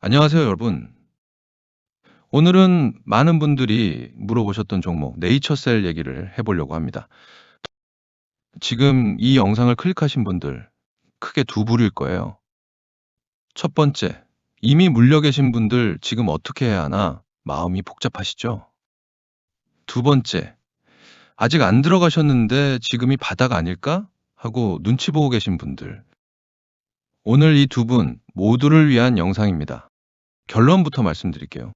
안녕하세요, 여러분. 오늘은 많은 분들이 물어보셨던 종목 네이처셀 얘기를 해보려고 합니다. 지금 이 영상을 클릭하신 분들 크게 두 부류일 거예요. 첫 번째, 이미 물려 계신 분들 지금 어떻게 해야 하나 마음이 복잡하시죠? 두 번째, 아직 안 들어가셨는데 지금이 바닥 아닐까 하고 눈치 보고 계신 분들. 오늘 이 두 분 모두를 위한 영상입니다. 결론부터 말씀드릴게요.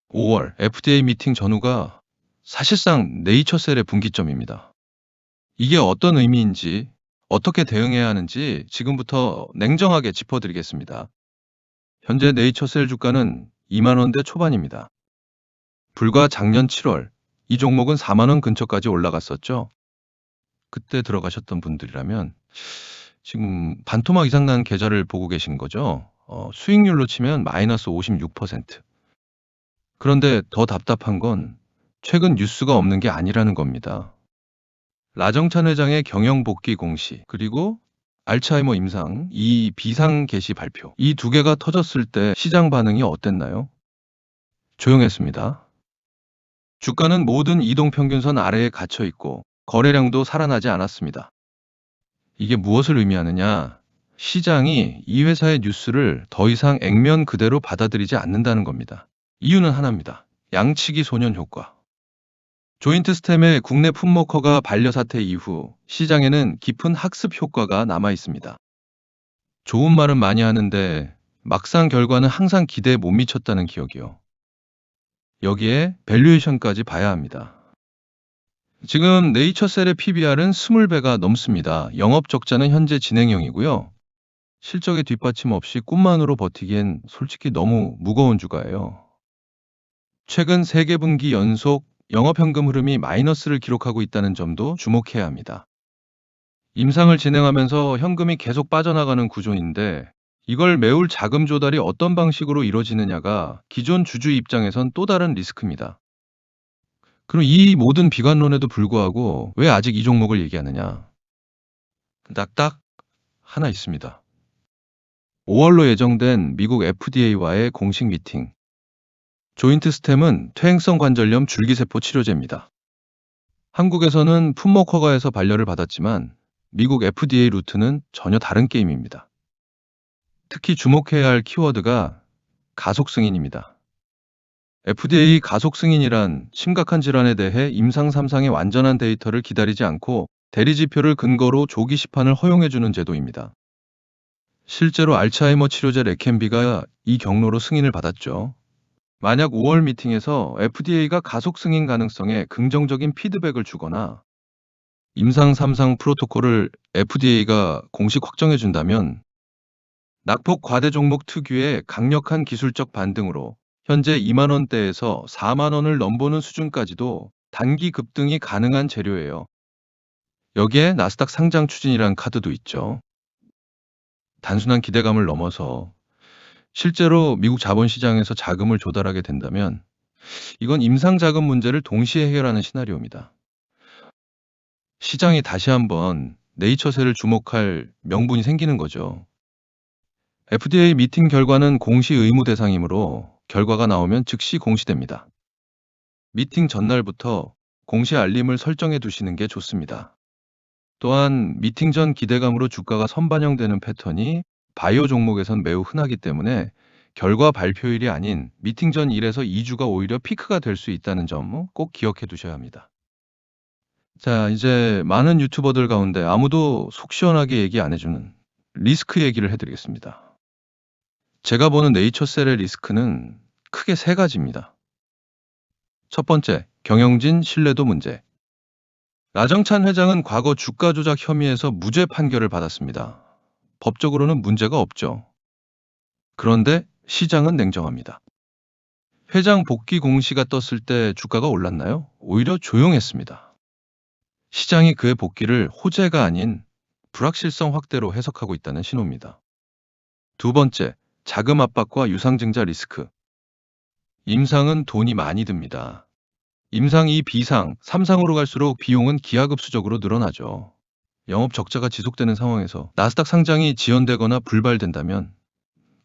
5월 FDA 미팅 전후가 사실상 네이처셀의 분기점입니다. 이게 어떤 의미인지, 어떻게 대응해야 하는지 지금부터 냉정하게 짚어드리겠습니다. 현재 네이처셀 주가는 2만 원대 초반입니다. 불과 작년 7월 이 종목은 4만 원 근처까지 올라갔었죠. 그때 들어가셨던 분들이라면 지금 반토막 이상 난 계좌를 보고 계신 거죠. 수익률로 치면 마이너스 56%. 그런데 더 답답한 건 최근 뉴스가 없는 게 아니라는 겁니다. 라정찬 회장의 경영 복귀 공시, 그리고 알츠하이머 임상 이 비상 개시 발표. 이 두 개가 터졌을 때 시장 반응이 어땠나요? 조용했습니다. 주가는 모든 이동평균선 아래에 갇혀 있고 거래량도 살아나지 않았습니다. 이게 무엇을 의미하느냐? 시장이 이 회사의 뉴스를 더 이상 액면 그대로 받아들이지 않는다는 겁니다. 이유는 하나입니다. 양치기 소년 효과. 조인트 스템의 국내 품목허가 반려 사태 이후 시장에는 깊은 학습 효과가 남아 있습니다. 좋은 말은 많이 하는데 막상 결과는 항상 기대에 못 미쳤다는 기억이요. 여기에 밸류에이션까지 봐야 합니다. 지금 네이처셀의 PBR은 20배가 넘습니다. 영업 적자는 현재 진행형이고요. 실적의 뒷받침 없이 꿈만으로 버티기엔 솔직히 너무 무거운 주가예요. 최근 3개 분기 연속 영업현금 흐름이 마이너스를 기록하고 있다는 점도 주목해야 합니다. 임상을 진행하면서 현금이 계속 빠져나가는 구조인데 이걸 메울 자금 조달이 어떤 방식으로 이루어지느냐가 기존 주주 입장에선 또 다른 리스크입니다. 그럼 이 모든 비관론에도 불구하고 왜 아직 이 종목을 얘기하느냐? 딱 하나 있습니다. 5월로 예정된 미국 FDA와의 공식 미팅. 조인트 스템은 퇴행성 관절염 줄기세포 치료제입니다. 한국에서는 품목 허가에서 반려를 받았지만 미국 FDA 루트는 전혀 다른 게임입니다. 특히 주목해야 할 키워드가 가속 승인입니다. FDA 가속 승인이란 심각한 질환에 대해 임상 3상의 완전한 데이터를 기다리지 않고 대리 지표를 근거로 조기 시판을 허용해주는 제도입니다. 실제로 알츠하이머 치료제 레켐비가 이 경로로 승인을 받았죠. 만약 5월 미팅에서 FDA가 가속 승인 가능성에 긍정적인 피드백을 주거나 임상 3상 프로토콜을 FDA가 공식 확정해 준다면 낙폭 과대 종목 특유의 강력한 기술적 반등으로 현재 2만 원대에서 4만 원을 넘보는 수준까지도 단기 급등이 가능한 재료예요. 여기에 나스닥 상장 추진이란 카드도 있죠. 단순한 기대감을 넘어서 실제로 미국 자본시장에서 자금을 조달하게 된다면 이건 임상 자금 문제를 동시에 해결하는 시나리오입니다. 시장이 다시 한번 네이처셀을 주목할 명분이 생기는 거죠. FDA 미팅 결과는 공시 의무 대상이므로 결과가 나오면 즉시 공시됩니다. 미팅 전날부터 공시 알림을 설정해 두시는 게 좋습니다. 또한 미팅 전 기대감으로 주가가 선반영되는 패턴이 바이오 종목에선 매우 흔하기 때문에 결과 발표일이 아닌 미팅 전 1에서 2주가 오히려 피크가 될 수 있다는 점 꼭 기억해 두셔야 합니다. 자, 이제 많은 유튜버들 가운데 아무도 속 시원하게 얘기 안 해주는 리스크 얘기를 해드리겠습니다. 제가 보는 네이처셀의 리스크는 크게 3가지입니다. 첫 번째, 경영진 신뢰도 문제. 라정찬 회장은 과거 주가 조작 혐의에서 무죄 판결을 받았습니다. 법적으로는 문제가 없죠. 그런데 시장은 냉정합니다. 회장 복귀 공시가 떴을 때 주가가 올랐나요? 오히려 조용했습니다. 시장이 그의 복귀를 호재가 아닌 불확실성 확대로 해석하고 있다는 신호입니다. 두 번째, 자금 압박과 유상증자 리스크. 임상은 돈이 많이 듭니다. 임상 2 비상, 3상으로 갈수록 비용은 기하급수적으로 늘어나죠. 영업 적자가 지속되는 상황에서 나스닥 상장이 지연되거나 불발된다면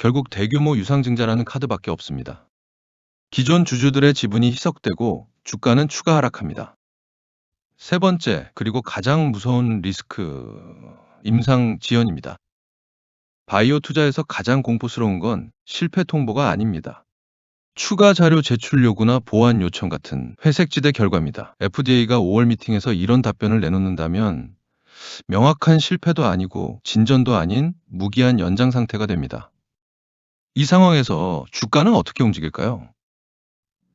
결국 대규모 유상증자라는 카드밖에 없습니다. 기존 주주들의 지분이 희석되고 주가는 추가 하락합니다. 세 번째, 그리고 가장 무서운 리스크, 임상 지연입니다. 바이오 투자에서 가장 공포스러운 건 실패 통보가 아닙니다. 추가 자료 제출 요구나 보완 요청 같은 회색지대 결과입니다. FDA가 5월 미팅에서 이런 답변을 내놓는다면 명확한 실패도 아니고 진전도 아닌 무기한 연장 상태가 됩니다. 이 상황에서 주가는 어떻게 움직일까요?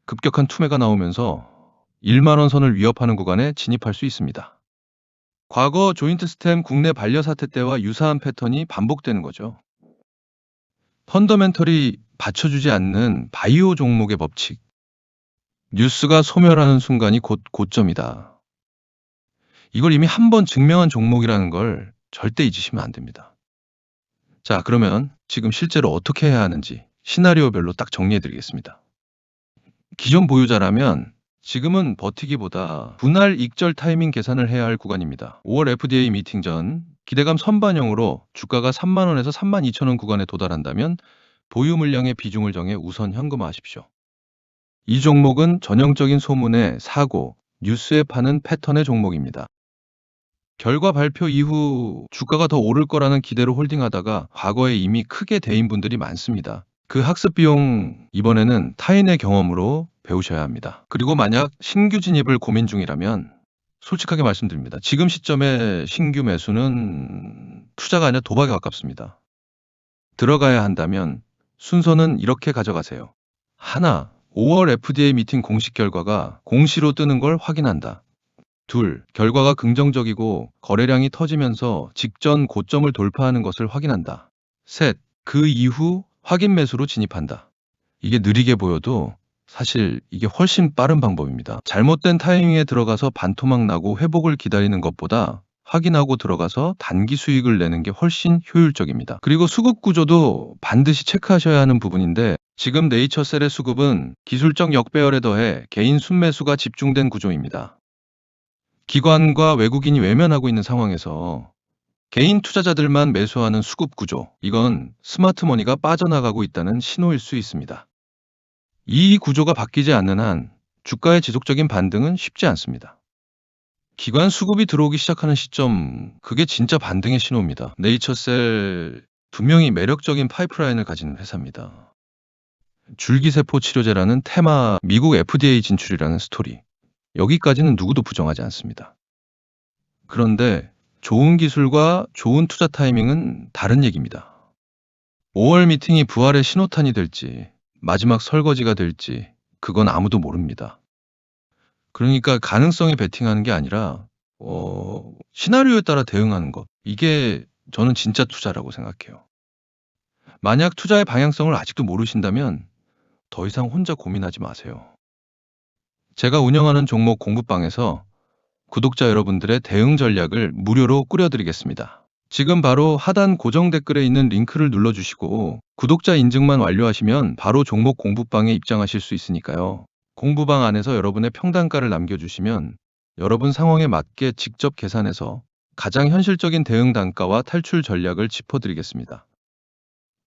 급격한 투매가 나오면서 1만 원 선을 위협하는 구간에 진입할 수 있습니다. 과거 조인트 스템 국내 반려 사태 때와 유사한 패턴이 반복되는 거죠. 펀더멘털이 받쳐주지 않는 바이오 종목의 법칙. 뉴스가 소멸하는 순간이 곧 고점이다. 이걸 이미 한 번 증명한 종목이라는 걸 절대 잊으시면 안 됩니다. 자, 그러면 지금 실제로 어떻게 해야 하는지 시나리오별로 딱 정리해 드리겠습니다. 기존 보유자라면 지금은 버티기보다 분할 익절 타이밍 계산을 해야 할 구간입니다. 5월 FDA 미팅 전 기대감 선반영으로 주가가 3만 원에서 3만 2천 원 구간에 도달한다면 보유 물량의 비중을 정해 우선 현금화하십시오. 이 종목은 전형적인 소문에 사고, 뉴스에 파는 패턴의 종목입니다. 결과 발표 이후 주가가 더 오를 거라는 기대로 홀딩하다가 과거에 이미 크게 데인 분들이 많습니다. 그 학습 비용 이번에는 타인의 경험으로 배우셔야 합니다. 그리고 만약 신규 진입을 고민 중이라면 솔직하게 말씀드립니다. 지금 시점에 신규 매수는 투자가 아니라 도박에 가깝습니다. 들어가야 한다면 순서는 이렇게 가져가세요. 하나, 5월 FDA 미팅 공식 결과가 공시로 뜨는 걸 확인한다. 둘, 결과가 긍정적이고 거래량이 터지면서 직전 고점을 돌파하는 것을 확인한다. 셋, 그 이후 확인 매수로 진입한다. 이게 느리게 보여도 사실 이게 훨씬 빠른 방법입니다. 잘못된 타이밍에 들어가서 반토막 나고 회복을 기다리는 것보다 확인하고 들어가서 단기 수익을 내는 게 훨씬 효율적입니다. 그리고 수급 구조도 반드시 체크하셔야 하는 부분인데 지금 네이처셀의 수급은 기술적 역배열에 더해 개인 순매수가 집중된 구조입니다. 기관과 외국인이 외면하고 있는 상황에서 개인 투자자들만 매수하는 수급 구조, 이건 스마트머니가 빠져나가고 있다는 신호일 수 있습니다. 이 구조가 바뀌지 않는 한 주가의 지속적인 반등은 쉽지 않습니다. 기관 수급이 들어오기 시작하는 시점, 그게 진짜 반등의 신호입니다. 네이처셀 분명히 매력적인 파이프라인을 가진 회사입니다. 줄기세포 치료제라는 테마, 미국 FDA 진출이라는 스토리. 여기까지는 누구도 부정하지 않습니다. 그런데 좋은 기술과 좋은 투자 타이밍은 다른 얘기입니다. 5월 미팅이 부활의 신호탄이 될지 마지막 설거지가 될지 그건 아무도 모릅니다. 그러니까 가능성에 베팅하는 게 아니라 시나리오에 따라 대응하는 것. 이게 저는 진짜 투자라고 생각해요. 만약 투자의 방향성을 아직도 모르신다면 더 이상 혼자 고민하지 마세요. 제가 운영하는 종목 공부방에서 구독자 여러분들의 대응 전략을 무료로 꾸려드리겠습니다. 지금 바로 하단 고정 댓글에 있는 링크를 눌러주시고 구독자 인증만 완료하시면 바로 종목 공부방에 입장하실 수 있으니까요. 공부방 안에서 여러분의 평단가를 남겨주시면 여러분 상황에 맞게 직접 계산해서 가장 현실적인 대응 단가와 탈출 전략을 짚어드리겠습니다.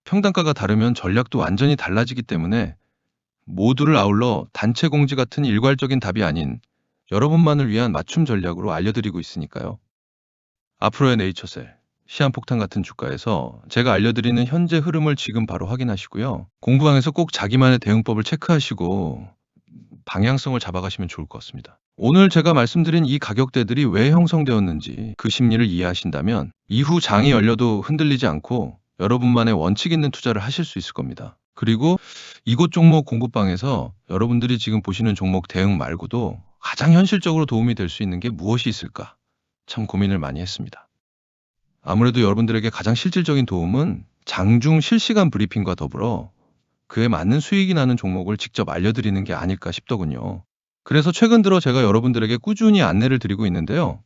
평단가가 다르면 전략도 완전히 달라지기 때문에 모두를 아울러 단체 공지 같은 일괄적인 답이 아닌 여러분만을 위한 맞춤 전략으로 알려드리고 있으니까요. 앞으로의 네이처셀, 시한폭탄 같은 주가에서 제가 알려드리는 현재 흐름을 지금 바로 확인하시고요. 공부방에서 꼭 자기만의 대응법을 체크하시고 방향성을 잡아가시면 좋을 것 같습니다. 오늘 제가 말씀드린 이 가격대들이 왜 형성되었는지 그 심리를 이해하신다면 이후 장이 열려도 흔들리지 않고 여러분만의 원칙 있는 투자를 하실 수 있을 겁니다. 그리고 이곳 종목 공부방에서 여러분들이 지금 보시는 종목 대응 말고도 가장 현실적으로 도움이 될 수 있는 게 무엇이 있을까? 참 고민을 많이 했습니다. 아무래도 여러분들에게 가장 실질적인 도움은 장중 실시간 브리핑과 더불어 그에 맞는 수익이 나는 종목을 직접 알려드리는 게 아닐까 싶더군요. 그래서 최근 들어 제가 여러분들에게 꾸준히 안내를 드리고 있는데요.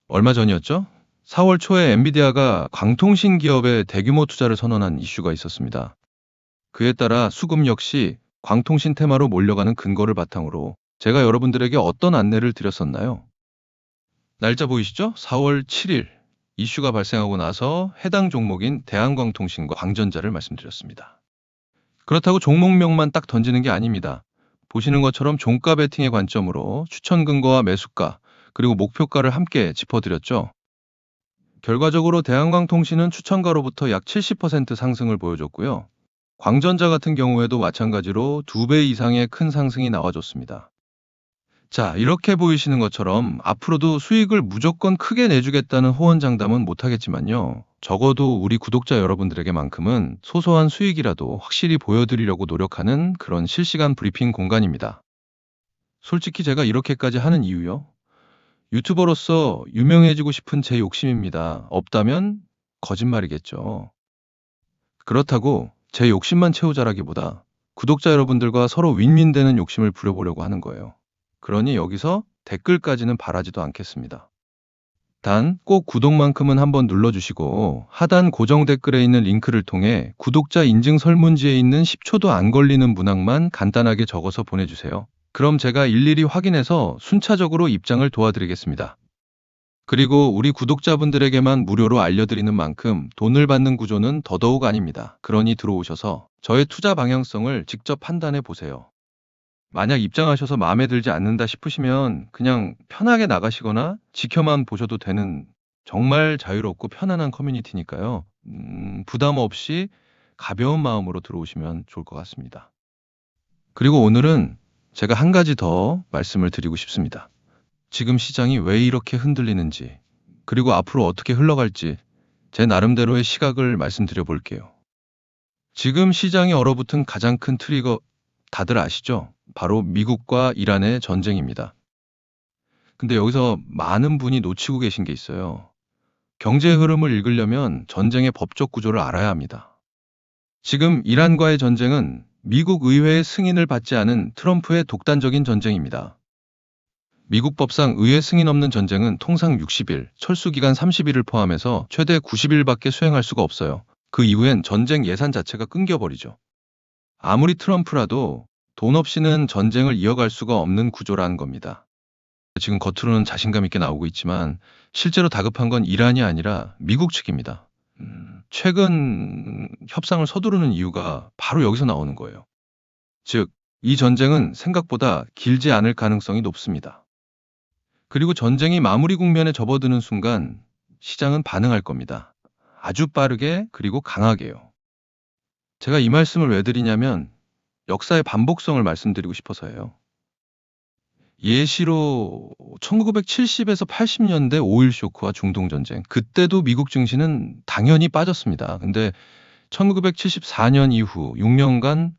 얼마 전이었죠? 4월 초에 엔비디아가 광통신 기업에 대규모 투자를 선언한 이슈가 있었습니다. 그에 따라 수급 역시 광통신 테마로 몰려가는 근거를 바탕으로 제가 여러분들에게 어떤 안내를 드렸었나요? 날짜 보이시죠? 4월 7일 이슈가 발생하고 나서 해당 종목인 대한광통신과 광전자를 말씀드렸습니다. 그렇다고 종목명만 딱 던지는 게 아닙니다. 보시는 것처럼 종가 베팅의 관점으로 추천 근거와 매수가, 그리고 목표가를 함께 짚어드렸죠. 결과적으로 대한광통신은 추천가로부터 약 70% 상승을 보여줬고요. 광전자 같은 경우에도 마찬가지로 2배 이상의 큰 상승이 나와줬습니다. 자, 이렇게 보이시는 것처럼 앞으로도 수익을 무조건 크게 내주겠다는 호언장담은 못하겠지만요. 적어도 우리 구독자 여러분들에게만큼은 소소한 수익이라도 확실히 보여드리려고 노력하는 그런 실시간 브리핑 공간입니다. 솔직히 제가 이렇게까지 하는 이유요? 유튜버로서 유명해지고 싶은 제 욕심입니다. 없다면 거짓말이겠죠. 그렇다고 제 욕심만 채우자라기보다 구독자 여러분들과 서로 윈윈되는 욕심을 부려보려고 하는 거예요. 그러니 여기서 댓글까지는 바라지도 않겠습니다. 단 꼭 구독만큼은 한번 눌러주시고 하단 고정 댓글에 있는 링크를 통해 구독자 인증 설문지에 있는 10초도 안 걸리는 문항만 간단하게 적어서 보내주세요. 그럼 제가 일일이 확인해서 순차적으로 입장을 도와드리겠습니다. 그리고 우리 구독자분들에게만 무료로 알려드리는 만큼 돈을 받는 구조는 더더욱 아닙니다. 그러니 들어오셔서 저의 투자 방향성을 직접 판단해 보세요. 만약 입장하셔서 마음에 들지 않는다 싶으시면 그냥 편하게 나가시거나 지켜만 보셔도 되는 정말 자유롭고 편안한 커뮤니티니까요. 부담 없이 가벼운 마음으로 들어오시면 좋을 것 같습니다. 그리고 오늘은 제가 한 가지 더 말씀을 드리고 싶습니다. 지금 시장이 왜 이렇게 흔들리는지, 그리고 앞으로 어떻게 흘러갈지 제 나름대로의 시각을 말씀드려 볼게요. 지금 시장이 얼어붙은 가장 큰 트리거 다들 아시죠? 바로 미국과 이란의 전쟁입니다. 근데 여기서 많은 분이 놓치고 계신 게 있어요. 경제 흐름을 읽으려면 전쟁의 법적 구조를 알아야 합니다. 지금 이란과의 전쟁은 미국 의회의 승인을 받지 않은 트럼프의 독단적인 전쟁입니다. 미국 법상 의회 승인 없는 전쟁은 통상 60일, 철수기간 30일을 포함해서 최대 90일밖에 수행할 수가 없어요. 그 이후엔 전쟁 예산 자체가 끊겨버리죠. 아무리 트럼프라도 돈 없이는 전쟁을 이어갈 수가 없는 구조라는 겁니다. 지금 겉으로는 자신감 있게 나오고 있지만 실제로 다급한 건 이란이 아니라 미국 측입니다. 최근 협상을 서두르는 이유가 바로 여기서 나오는 거예요. 즉, 이 전쟁은 생각보다 길지 않을 가능성이 높습니다. 그리고 전쟁이 마무리 국면에 접어드는 순간 시장은 반응할 겁니다. 아주 빠르게 그리고 강하게요. 제가 이 말씀을 왜 드리냐면 역사의 반복성을 말씀드리고 싶어서예요. 예시로 1970에서 80년대 5.1 쇼크와 중동 전쟁, 그때도 미국 증시는 당연히 빠졌습니다. 근데 1974년 이후 6년간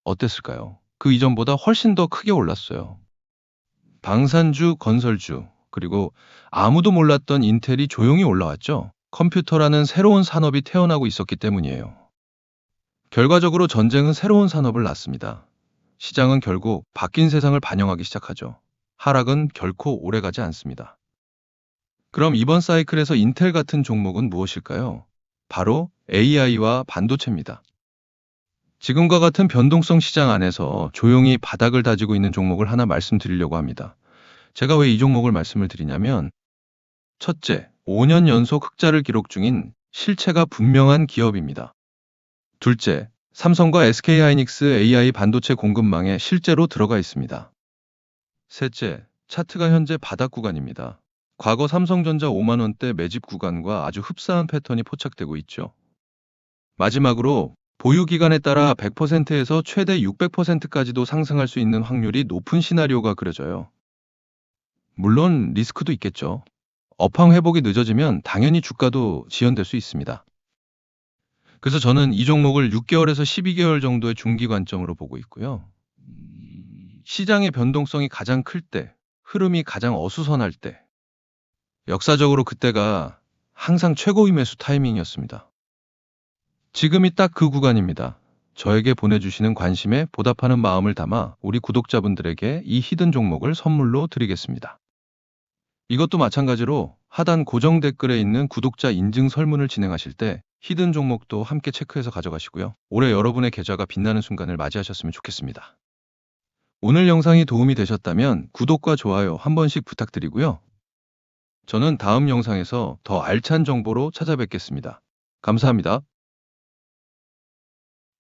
어땠을까요? 그 이전보다 훨씬 더 크게 올랐어요. 방산주, 건설주, 그리고 아무도 몰랐던 인텔이 조용히 올라왔죠. 컴퓨터라는 새로운 산업이 태어나고 있었기 때문이에요. 결과적으로 전쟁은 새로운 산업을 낳습니다. 시장은 결국 바뀐 세상을 반영하기 시작하죠. 하락은 결코 오래가지 않습니다. 그럼 이번 사이클에서 인텔 같은 종목은 무엇일까요? 바로 AI와 반도체입니다. 지금과 같은 변동성 시장 안에서 조용히 바닥을 다지고 있는 종목을 하나 말씀드리려고 합니다. 제가 왜 이 종목을 말씀을 드리냐면, 첫째, 5년 연속 흑자를 기록 중인 실체가 분명한 기업입니다. 둘째, 삼성과 SK하이닉스 AI 반도체 공급망에 실제로 들어가 있습니다. 셋째, 차트가 현재 바닥 구간입니다. 과거 삼성전자 5만 원대 매집 구간과 아주 흡사한 패턴이 포착되고 있죠. 마지막으로 보유 기간에 따라 100%에서 최대 600%까지도 상승할 수 있는 확률이 높은 시나리오가 그려져요. 물론 리스크도 있겠죠. 업황 회복이 늦어지면 당연히 주가도 지연될 수 있습니다. 그래서 저는 이 종목을 6개월에서 12개월 정도의 중기 관점으로 보고 있고요. 시장의 변동성이 가장 클 때, 흐름이 가장 어수선할 때, 역사적으로 그때가 항상 최고의 매수 타이밍이었습니다. 지금이 딱 그 구간입니다. 저에게 보내주시는 관심에 보답하는 마음을 담아 우리 구독자분들에게 이 히든 종목을 선물로 드리겠습니다. 이것도 마찬가지로 하단 고정 댓글에 있는 구독자 인증 설문을 진행하실 때 히든 종목도 함께 체크해서 가져가시고요. 올해 여러분의 계좌가 빛나는 순간을 맞이하셨으면 좋겠습니다. 오늘 영상이 도움이 되셨다면 구독과 좋아요 한 번씩 부탁드리고요. 저는 다음 영상에서 더 알찬 정보로 찾아뵙겠습니다. 감사합니다.